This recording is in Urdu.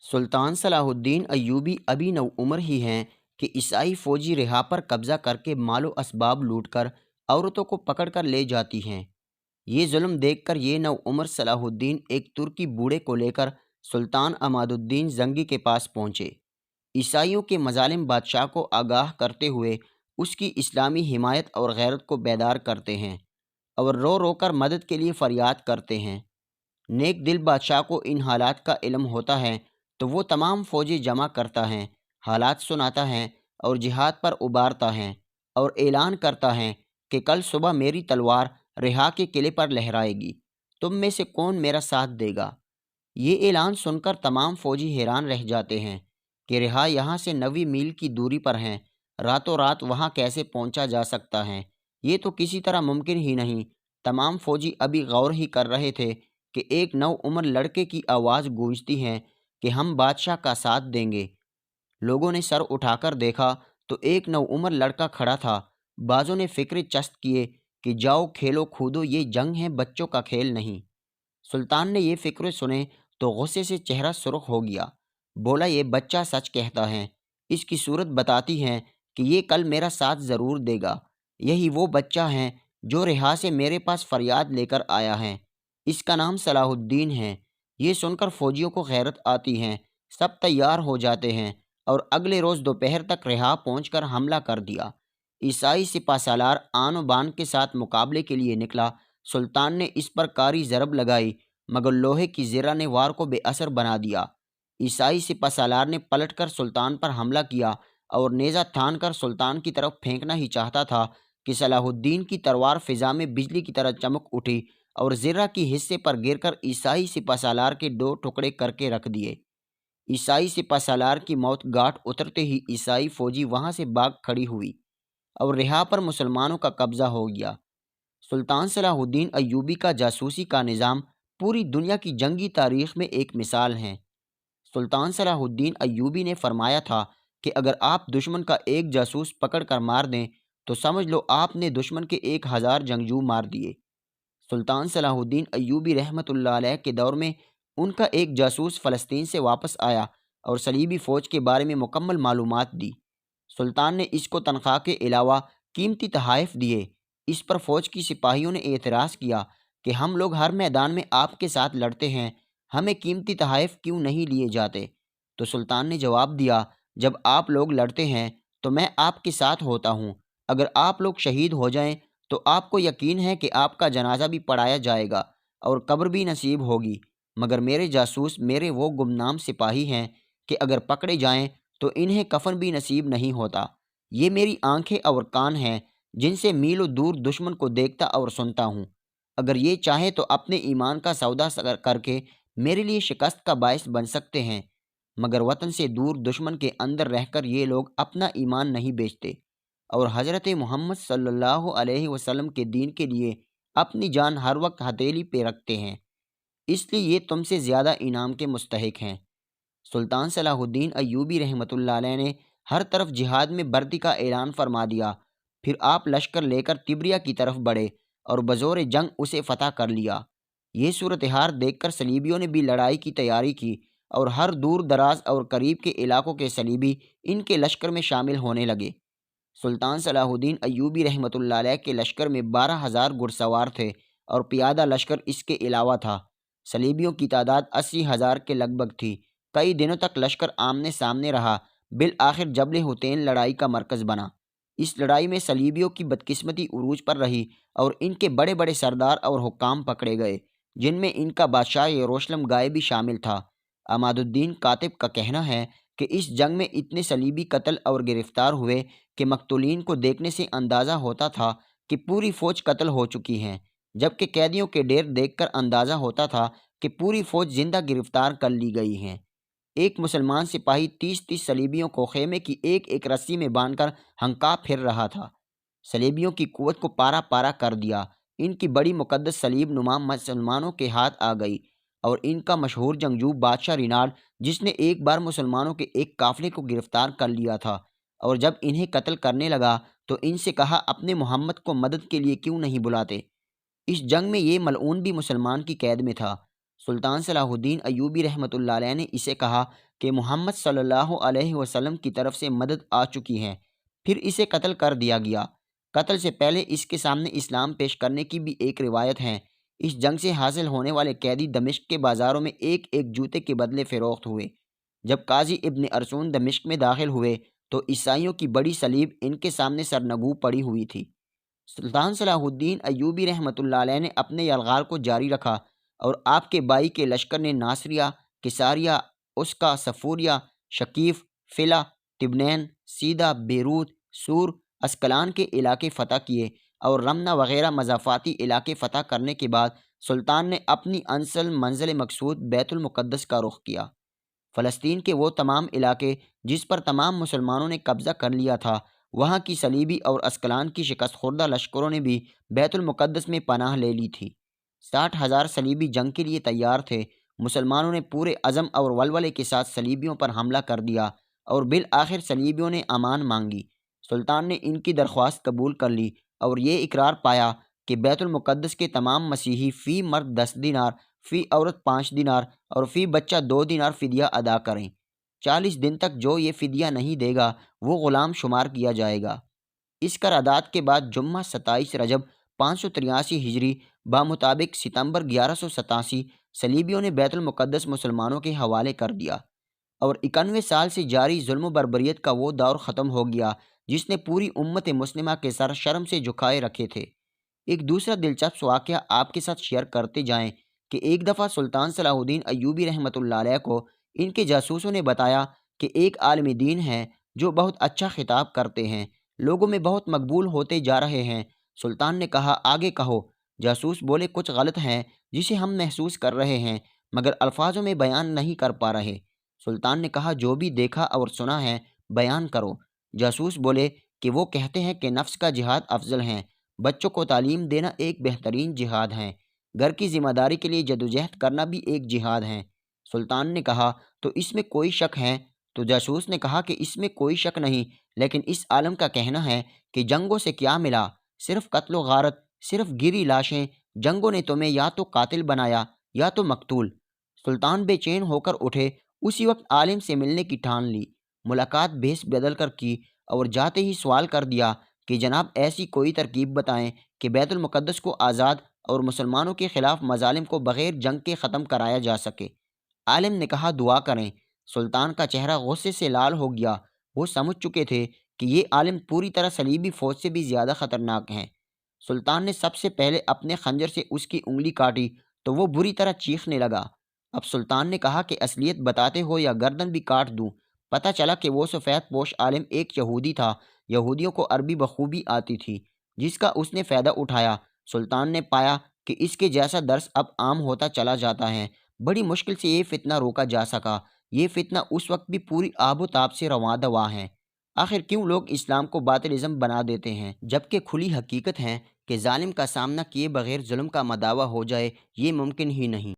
سلطان صلاح الدین ایوبی ابھی نو عمر ہی ہیں کہ عیسائی فوجی رہا پر قبضہ کر کے مال و اسباب لوٹ کر عورتوں کو پکڑ کر لے جاتی ہیں۔ یہ ظلم دیکھ کر یہ نو عمر صلاح الدین ایک ترکی بوڑھے کو لے کر سلطان عماد الدین زنگی کے پاس پہنچے۔ عیسائیوں کے مظالم بادشاہ کو آگاہ کرتے ہوئے اس کی اسلامی حمایت اور غیرت کو بیدار کرتے ہیں اور رو رو کر مدد کے لیے فریاد کرتے ہیں۔ نیک دل بادشاہ کو ان حالات کا علم ہوتا ہے تو وہ تمام فوجیں جمع کرتا ہے، حالات سناتا ہے اور جہاد پر ابارتا ہے اور اعلان کرتا ہے کہ کل صبح میری تلوار رہا کے قلعے پر لہرائے گی، تم میں سے کون میرا ساتھ دے گا؟ یہ اعلان سن کر تمام فوجی حیران رہ جاتے ہیں کہ رہا یہاں سے 90 میل کی دوری پر ہیں، راتوں رات وہاں کیسے پہنچا جا سکتا ہے؟ یہ تو کسی طرح ممکن ہی نہیں۔ تمام فوجی ابھی غور ہی کر رہے تھے کہ ایک نو عمر لڑکے کی آواز گونجتی ہے کہ ہم بادشاہ کا ساتھ دیں گے۔ لوگوں نے سر اٹھا کر دیکھا تو ایک نو عمر لڑکا کھڑا تھا۔ بازوں نے فکرے چست کیے کہ جاؤ کھیلو کودو، یہ جنگ ہے، بچوں کا کھیل نہیں۔ سلطان نے یہ فکرے سنے تو غصے سے چہرہ سرخ ہو گیا۔ بولا، یہ بچہ سچ کہتا ہے، اس کی صورت بتاتی ہے کہ یہ کل میرا ساتھ ضرور دے گا۔ یہی وہ بچہ ہے جو رہا سے میرے پاس فریاد لے کر آیا ہے، اس کا نام صلاح الدین ہے۔ یہ سن کر فوجیوں کو غیرت آتی ہے، سب تیار ہو جاتے ہیں اور اگلے روز دوپہر تک رہا پہنچ کر حملہ کر دیا۔ عیسائی سپہ سالار آن و بان کے ساتھ مقابلے کے لیے نکلا۔ سلطان نے اس پر کاری ضرب لگائی مگر لوہے کی زرہ نے وار کو بے اثر بنا دیا۔ عیسائی سپہ سالار نے پلٹ کر سلطان پر حملہ کیا اور نیزہ تھان کر سلطان کی طرف پھینکنا ہی چاہتا تھا کہ صلاح الدین کی تلوار فضا میں بجلی کی طرح چمک اٹھی اور زرہ کی حصے پر گر کر عیسائی سپہ سالار کے 2 ٹکڑے کر کے رکھ دیے۔ عیسائی سپہ سالار کی موت گھاٹ اترتے ہی عیسائی فوجی وہاں سے بھاگ کھڑی ہوئی اور رہا پر مسلمانوں کا قبضہ ہو گیا۔ سلطان صلاح الدین ایوبی کا جاسوسی کا نظام پوری دنیا کی جنگی تاریخ میں ایک مثال ہے۔ سلطان صلاح الدین ایوبی نے فرمایا تھا کہ اگر آپ دشمن کا ایک جاسوس پکڑ کر مار دیں تو سمجھ لو آپ نے دشمن کے 1000 جنگجو مار دیے۔ سلطان صلاح الدین ایوبی رحمۃ اللہ علیہ کے دور میں ان کا ایک جاسوس فلسطین سے واپس آیا اور صلیبی فوج کے بارے میں مکمل معلومات دی۔ سلطان نے اس کو تنخواہ کے علاوہ قیمتی تحائف دیے۔ اس پر فوج کی سپاہیوں نے اعتراض کیا کہ ہم لوگ ہر میدان میں آپ کے ساتھ لڑتے ہیں، ہمیں قیمتی تحائف کیوں نہیں لیے جاتے؟ تو سلطان نے جواب دیا، جب آپ لوگ لڑتے ہیں تو میں آپ کے ساتھ ہوتا ہوں، اگر آپ لوگ شہید ہو جائیں تو آپ کو یقین ہے کہ آپ کا جنازہ بھی پڑھایا جائے گا اور قبر بھی نصیب ہوگی، مگر میرے جاسوس میرے وہ گمنام سپاہی ہیں کہ اگر پکڑے جائیں تو انہیں کفن بھی نصیب نہیں ہوتا۔ یہ میری آنکھیں اور کان ہیں جن سے میلوں دور دشمن کو دیکھتا اور سنتا ہوں۔ اگر یہ چاہیں تو اپنے ایمان کا سودا کر کے میرے لیے شکست کا باعث بن سکتے ہیں، مگر وطن سے دور دشمن کے اندر رہ کر یہ لوگ اپنا ایمان نہیں بیچتے اور حضرت محمد صلی اللہ علیہ وسلم کے دین کے لیے اپنی جان ہر وقت ہتھیلی پہ رکھتے ہیں، اس لیے یہ تم سے زیادہ انعام کے مستحق ہیں۔ سلطان صلاح الدین ایوبی رحمۃ اللہ علیہ نے ہر طرف جہاد میں بھرتی کا اعلان فرما دیا۔ پھر آپ لشکر لے کر تبریہ کی طرف بڑھے اور بزور جنگ اسے فتح کر لیا۔ یہ صورتحال دیکھ کر صلیبیوں نے بھی لڑائی کی تیاری کی اور ہر دور دراز اور قریب کے علاقوں کے صلیبی ان کے لشکر میں شامل ہونے لگے۔ سلطان صلاح الدین ایوبی رحمۃ اللہ علیہ کے لشکر میں 12,000 گھڑ سوار تھے اور پیادہ لشکر اس کے علاوہ تھا۔ صلیبیوں کی تعداد 80,000 کے لگ بھگ تھی۔ کئی دنوں تک لشکر آمنے سامنے رہا، بالآخر جبل حطین لڑائی کا مرکز بنا۔ اس لڑائی میں صلیبیوں کی بدقسمتی عروج پر رہی اور ان کے بڑے بڑے سردار اور حکام پکڑے گئے، جن میں ان کا بادشاہ یروشلم گائے بھی شامل تھا۔ عماد الدین کاتب کا کہنا ہے کہ اس جنگ میں اتنے صلیبی قتل اور گرفتار ہوئے کہ مقتولین کو دیکھنے سے اندازہ ہوتا تھا کہ پوری فوج قتل ہو چکی ہیں، جبکہ قیدیوں کے ڈھیر دیکھ کر اندازہ ہوتا تھا کہ پوری فوج زندہ گرفتار کر لی گئی ہیں۔ ایک مسلمان سپاہی 30 صلیبیوں کو خیمے کی ایک ایک رسی میں باندھ کر ہنکا پھر رہا تھا۔ صلیبیوں کی قوت کو پارا پارا کر دیا۔ ان کی بڑی مقدس صلیب نما مسلمانوں کے ہاتھ آ گئی اور ان کا مشہور جنگجو بادشاہ رینالڈ، جس نے ایک بار مسلمانوں کے ایک قافلے کو گرفتار کر لیا تھا اور جب انہیں قتل کرنے لگا تو ان سے کہا اپنے محمد کو مدد کے لیے کیوں نہیں بلاتے۔ اس جنگ میں یہ ملعون بھی مسلمان کی قید میں تھا۔ سلطان صلاح الدین ایوبی رحمۃ اللہ علیہ نے اسے کہا کہ محمد صلی اللہ علیہ وسلم کی طرف سے مدد آ چکی ہے، پھر اسے قتل کر دیا گیا۔ قتل سے پہلے اس کے سامنے اسلام پیش کرنے کی بھی ایک روایت ہے۔ اس جنگ سے حاصل ہونے والے قیدی دمشق کے بازاروں میں ایک ایک جوتے کے بدلے فروخت ہوئے۔ جب قاضی ابن ارسون دمشق میں داخل ہوئے تو عیسائیوں کی بڑی صلیب ان کے سامنے سرنگوں پڑی ہوئی تھی۔ سلطان صلاح الدین ایوبی رحمۃ اللہ علیہ نے اپنے یلغار کو جاری رکھا اور آپ کے بائی کے لشکر نے ناصریہ، کساریہ، اسکا، صفوریہ، شکیف، فلا، تبنین، سیدہ، بیروت، سور، اسکلان کے علاقے فتح کیے اور رمنہ وغیرہ مضافاتی علاقے فتح کرنے کے بعد سلطان نے اپنی منزل مقصود بیت المقدس کا رخ کیا۔ فلسطین کے وہ تمام علاقے جس پر تمام مسلمانوں نے قبضہ کر لیا تھا، وہاں کی صلیبی اور اسکلان کی شکست خوردہ لشکروں نے بھی بیت المقدس میں پناہ لے لی تھی۔ 60,000 صلیبی جنگ کے لیے تیار تھے۔ مسلمانوں نے پورے عزم اور ولولے کے ساتھ صلیبیوں پر حملہ کر دیا اور بالآخر صلیبیوں نے امان مانگی۔ سلطان نے ان کی درخواست قبول کر لی اور یہ اقرار پایا کہ بیت المقدس کے تمام مسیحی فی مرد 10 دینار، فی عورت 5 دینار اور فی بچہ 2 دینار فدیہ ادا کریں۔ 40 دن تک جو یہ فدیہ نہیں دے گا وہ غلام شمار کیا جائے گا۔ اس قرارداد کے بعد جمعہ 27 رجب 583 ہجری بمطابق ستمبر 1187 صلیبیوں نے بیت المقدس مسلمانوں کے حوالے کر دیا اور 91 سال سے جاری ظلم و بربریت کا وہ دور ختم ہو گیا جس نے پوری امت مسلمہ کے سر شرم سے جھکائے رکھے تھے۔ ایک دوسرا دلچسپ واقعہ آپ کے ساتھ شیئر کرتے جائیں کہ ایک دفعہ سلطان صلاح الدین ایوبی رحمۃ اللہ علیہ کو ان کے جاسوسوں نے بتایا کہ ایک عالم دین ہے جو بہت اچھا خطاب کرتے ہیں، لوگوں میں بہت مقبول ہوتے جا رہے ہیں۔ سلطان نے کہا آگے کہو۔ جاسوس بولے کچھ غلط ہیں جسے ہم محسوس کر رہے ہیں مگر الفاظوں میں بیان نہیں کر پا رہے۔ سلطان نے کہا جو بھی دیکھا اور سنا ہے بیان کرو۔ جاسوس بولے کہ وہ کہتے ہیں کہ نفس کا جہاد افضل ہے، بچوں کو تعلیم دینا ایک بہترین جہاد ہے، گھر کی ذمہ داری کے لیے جدوجہد کرنا بھی ایک جہاد ہے۔ سلطان نے کہا تو اس میں کوئی شک ہے؟ تو جاسوس نے کہا کہ اس میں کوئی شک نہیں، لیکن اس عالم کا کہنا ہے کہ جنگوں سے کیا ملا، صرف قتل و غارت، صرف گری لاشیں، جنگوں نے تمہیں یا تو قاتل بنایا یا تو مقتول۔ سلطان بے چین ہو کر اٹھے، اسی وقت عالم سے ملنے کی ٹھان لی، ملاقات بھیس بدل کر کی اور جاتے ہی سوال کر دیا کہ جناب ایسی کوئی ترکیب بتائیں کہ بیت المقدس کو آزاد اور مسلمانوں کے خلاف مظالم کو بغیر جنگ کے ختم کرایا جا سکے۔ عالم نے کہا دعا کریں۔ سلطان کا چہرہ غصے سے لال ہو گیا، وہ سمجھ چکے تھے کہ یہ عالم پوری طرح صلیبی فوج سے بھی زیادہ خطرناک ہیں۔ سلطان نے سب سے پہلے اپنے خنجر سے اس کی انگلی کاٹی تو وہ بری طرح چیخنے لگا۔ اب سلطان نے کہا کہ اصلیت بتاتے ہو یا گردن بھی کاٹ دوں۔ پتہ چلا کہ وہ سفید پوش عالم ایک یہودی تھا، یہودیوں کو عربی بخوبی آتی تھی، جس کا اس نے فائدہ اٹھایا۔ سلطان نے پایا کہ اس کے جیسا درس اب عام ہوتا چلا جاتا ہے۔ بڑی مشکل سے یہ فتنہ روکا جا سکا۔ یہ فتنہ اس وقت بھی پوری آب و تاب سے رواں دواں ہے۔ آخر کیوں لوگ اسلام کو باطلزم بنا دیتے ہیں جبکہ کھلی حقیقت ہے کہ ظالم کا سامنا کیے بغیر ظلم کا مداوع ہو جائے یہ ممکن ہی نہیں۔